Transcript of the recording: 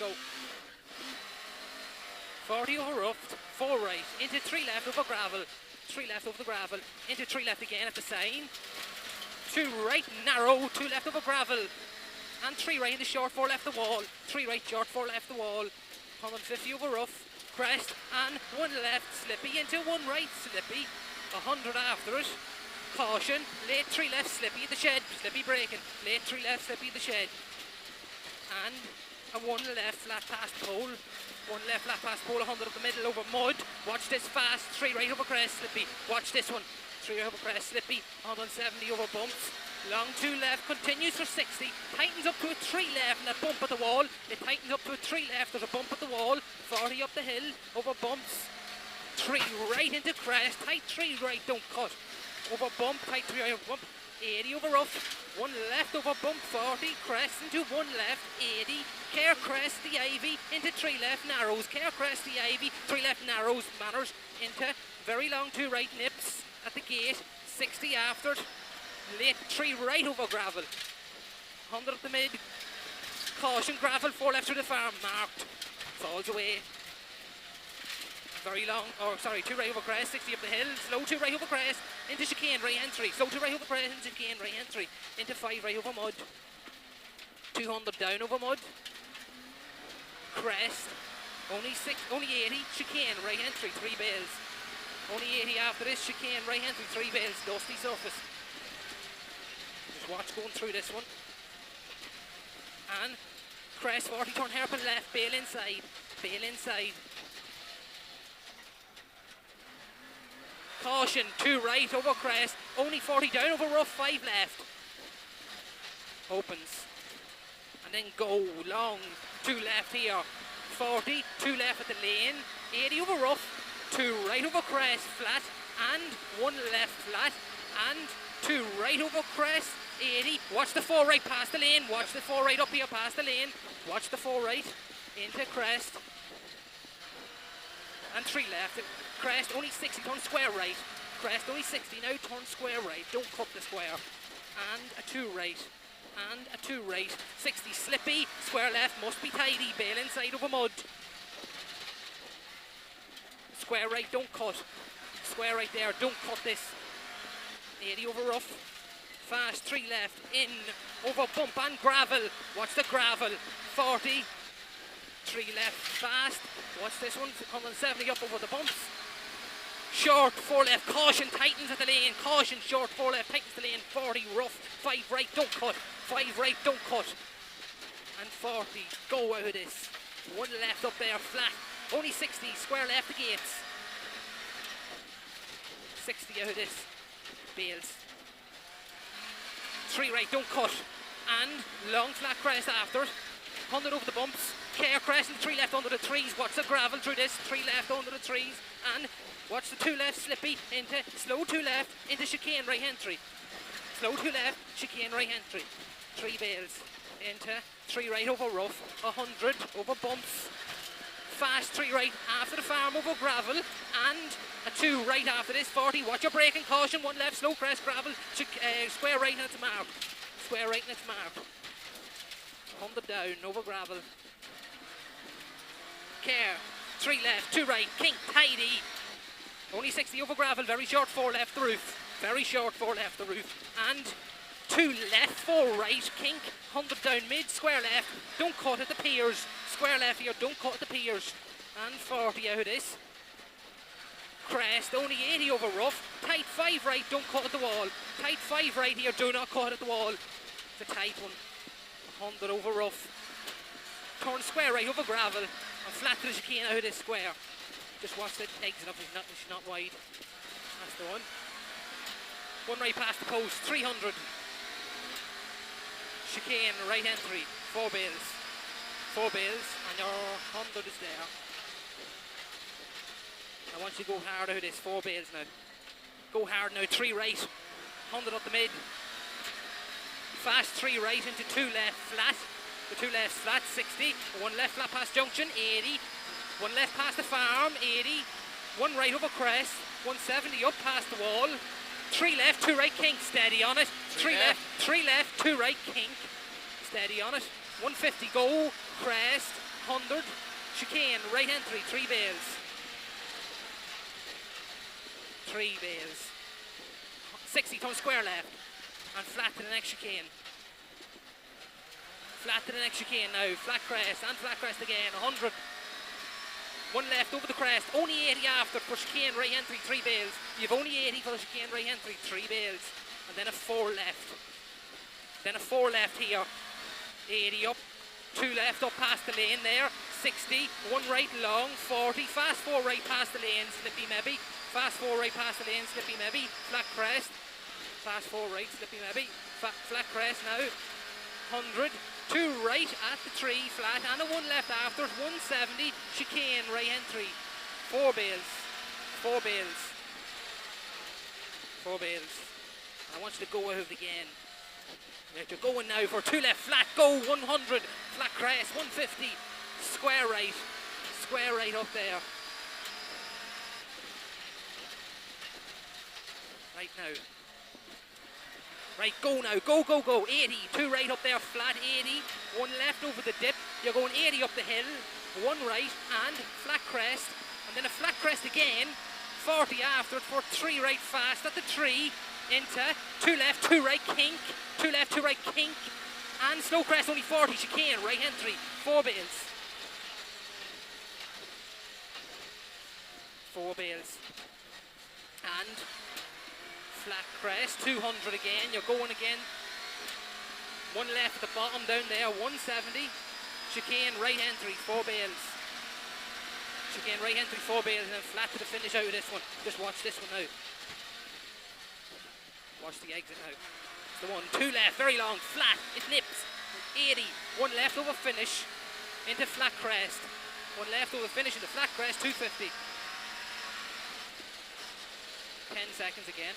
go. 40 over rough, 4 right, into 3 left over gravel, 3 left over the gravel, into 3 left again at the sign, 2 right narrow, 2 left over gravel, and 3 right into short, 4 left the wall, 3 right short, 4 left the wall, 150 over rough, crest, and 1 left slippy into 1 right slippy, 100 after it, caution, late 3 left slippy at the shed, slippy braking, late 3 left slippy at the shed, and a 1 left flat past pole, 1 left flat past pole, 100 up the middle over mud, watch this fast, 3 right over crest slippy, watch this one, 3 right over crest slippy, 170 over bumps, long 2 left, continues for 60, tightens up to a 3 left and a bump at the wall, it tightens up to a 3 left, there's a bump at the wall, 40 up the hill, over bumps, 3 right into crest, tight 3 right, don't cut, over bump, tight 3 right over bump, 80 over rough, 1 left over bump, 40, crest into 1 left, 80, care crest the Ivy, into 3 left narrows, care crest the Ivy, 3 left narrows, manners, into very long 2 right nips at the gate, 60 after it, late 3 right over gravel, 100 up the mid, caution gravel, 4 left through the farm, marked, falls away. Very long, 2 right over crest, 60 up the hill, slow 2 right over crest, into chicane, right entry, slow 2 right over crest, into chicane, right entry, into 5 right over mud, 200 down over mud, crest, only 80, chicane, right entry, 3 bales, only 80 after this, chicane, right entry, 3 bales, dusty surface, just watch going through this one, and crest, 40 turn hairpin left, bale inside, caution, 2 right over crest, only 40 down over rough, 5 left. Opens. And then go long, 2 left here, 40, 2 left at the lane, 80 over rough, 2 right over crest, flat, and 1 left flat, and 2 right over crest, 80, watch the 4 right past the lane, watch the 4 right up here past the lane, watch the 4 right, into crest, and 3 left, crest, only 60, turn square right, crest, only 60, now turn square right, don't cut the square, and a 2 right, and a 2 right, 60, slippy, square left, must be tidy, bale inside over mud, square right, don't cut, square right there, don't cut this, 80 over rough, fast, 3 left, in, over bump and gravel, watch the gravel, 40, 3 left, fast, watch this one, 170 up over the bumps, short, 4 left, caution, tightens at the lane, caution, short, 4 left, tightens the lane, 40, rough, 5 right, don't cut, 5 right, don't cut, and 40, go out of this, 1 left up there, flat, only 60, square left the gates, 60 out of this, bales, 3 right, don't cut, and long flat crest after it, 100 over the bumps, care crest and 3 left under the trees, watch the gravel through this, 3 left under the trees, and watch the 2 left slippy into slow 2 left into chicane right entry, slow 2 left, chicane right entry, 3 bales into 3 right over rough, 100 over bumps, fast 3 right after the farm over gravel, and a 2 right after this, 40, watch your braking, caution, 1 left, slow crest, gravel, square right and it's marked, square right and it's marked, 100 down over gravel, care, 3 left, 2 right, kink, tidy, only 60 over gravel, very short 4 left the roof, very short 4 left the roof, and 2 left, 4 right, kink, 100 down mid, square left, don't cut at the piers, square left here, don't cut at the piers, and 40 out of this, crest, only 80 over rough, tight 5 right, don't cut at the wall, tight 5 right here, do not cut at the wall, it's a tight one, 100 over rough, turn square right over gravel, and flat to the chicane out of this square, just watch the exit up, she's not wide, that's the one, 1 right past the post, 300, chicane right entry, 4 bales, and your 100 is there. I want you to go hard out of this, 4 bales now. Go hard now, 3 right, 100 up the mid. Fast 3 right into 2 left flat. The 2 left flat, 60. 1 left flat past junction, 80. 1 left past the farm, 80. 1 right over crest, 170 up past the wall. 3 left, 2 right, kink, steady on it. 3 left, 2 right, kink, steady on it. 150 go, crest, 100, chicane, right entry, 3 bales. 3 bales. 60, turn square left, and flat to the next chicane. Flat to the next chicane now, flat crest, and flat crest again, 100. 1 left over the crest, only 80 after for chicane, right entry, 3 bales. You've only 80 for the chicane, right entry, 3 bales. And then a 4 left. Then a 4 left here, 80 up, 2 left up past the lane there, 60, 1 right long, 40, fast 4 right past the lane, slippy maybe, fast 4 right past the lane, slippy maybe, flat crest, fast 4 right, slippy maybe, flat crest now, 100, 2 right at the 3, flat, and a 1 left after, 170, chicane, right entry, 4 bales, 4 bales, 4 bales. I want you to go out again. You're going now for 2 left, flat, go, 100, flat crest, 150, square right up there. Right now. Right, go now, go, 80, 2 right up there, flat, 80, 1 left over the dip, you're going 80 up the hill, 1 right, and flat crest, and then a flat crest again, 40 after it for 3 right fast at the 3, into 2 left, 2 right, kink, 2 left, 2 right, kink, and slow crest, only 40, chicane, right entry, 4 bales. 4 bales. And flat crest, 200 again, you're going again. 1 left at the bottom down there, 170, chicane, right entry, 4 bales. Chicane, right entry, 4 bales, and then flat to the finish out of this one. Just watch this one now. Watch the exit now. It's the one, 2 left, very long, flat, it nips, 80, 1 left over finish, into flat crest, 1 left over finish into flat crest, 250. 10 seconds again.